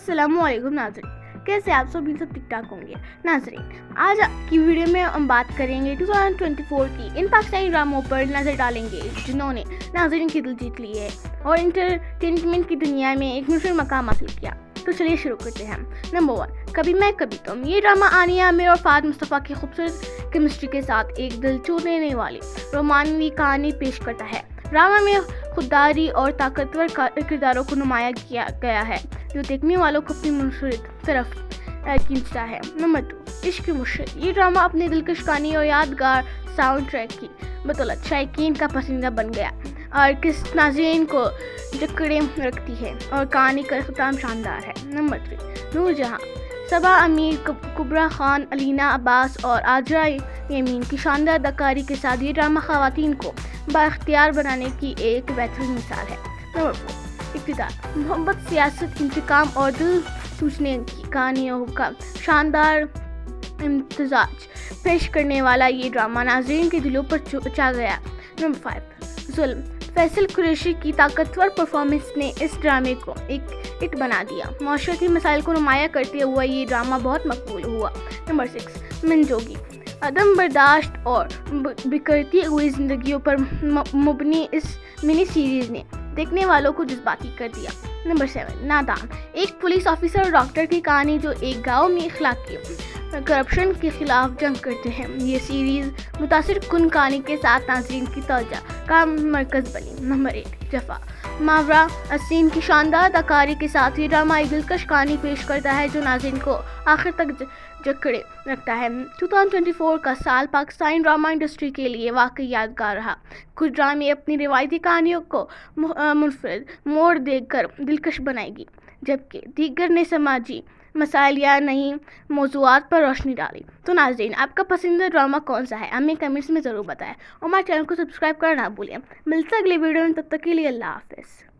अस्सलाम वालेकुम नाज़रीन, कैसे आप सब ठीक ठाक होंगे। नाज़रीन, आज की वीडियो में हम बात करेंगे 2024 की इन पाकिस्तानी ड्रामों पर नज़र डालेंगे जिन्होंने नाज़रीन की दिल जीत ली है और इंटरटेनमेंट की दुनिया में एक मुश्किल मकाम हासिल किया। तो चलिए शुरू करते हैं। नंबर 1, कभी मैं कभी तुम। ये ड्रामा आनिया आमिर और फाद मुस्तफ़ा की खूबसूरत केमिस्ट्री के साथ एक दिल छू लेने वाली रोमानवी कहानी पेश करता है। ड्रामा में खुददारी और ताकतवर किरदारों को नुमाया किया गया है जो देखने वालों को अपनी मुनफरिद तरफ खींचता है। नंबर 2, इश्क मुश्किल। ये ड्रामा अपनी दिलकश कहानी और यादगार साउंड ट्रैक की बदौलत शायकीन का पसंदीदा बन गया और किस नाज़रीन को जकड़े रखती है और कहानी का अख्ताम शानदार है। नंबर 3, नूरजहां। सबा अमीर, कुबरा खान, अलीना अब्बास और आजरा यमीन की शानदार अदाकारी के साथ ये ड्रामा ख़वातीन को बाइख्तियार बनाने की एक बेहतरीन मिसाल है। नंबर 4, इक़्तिदार। मोहब्बत, सियासत, इंतकाम और दिल सूझने की कहानियों का शानदार इम्तिजाज पेश करने वाला ये ड्रामा नाज़रीन के दिलों पर छा गया। नंबर 5, जुल्म। फैसल कुरैशी की ताकतवर परफॉर्मेंस ने इस ड्रामे को एक हिट बना दिया। माशरती मसाइल को नुमाया करते हुए ये ड्रामा बहुत मकबूल हुआ। नंबर 6, मनजोगी। अदम बर्दाश्त और बिखरती हुई ज़िंदगियों पर मुबनी इस मिनी सीरीज़ ने देखने वालों को जज्बाती कर दिया। नंबर 7, नादान। एक पुलिस ऑफिसर और डॉक्टर की कहानी जो एक गांव में अखलाकी करप्शन के खिलाफ जंग करते हैं। ये सीरीज़ मुतासिर कुन कहानी के साथ नाज़रीन की तवज्जो का मरकज़ बनी। नंबर 8, जफ़ा। मावरा असीम की शानदार अदाकारी के साथ ये ड्रामा एक दिलकश कहानी पेश करता है जो नाज़रीन को आखिर तक जकड़े रखता है। 2024 का साल पाकिस्तानी ड्रामा इंडस्ट्री के लिए वाकई यादगार रहा। कुछ ड्रामे अपनी रिवायती कहानियों को मुनफरिद मोड़ देकर दिलकश बनाएगी, जबकि दीगर ने समाजी मसाइल या नई मौज़ूआत पर रोशनी डाली। तो नाज़रीन, आपका पसंदीदा ड्रामा कौन सा है हमें कमेंट्स में ज़रूर बताएं और हमारे चैनल को सब्सक्राइब करना ना भूलें। मिलते हैं अगले वीडियो में, तब तक के लिए अल्लाह हाफ़िज़।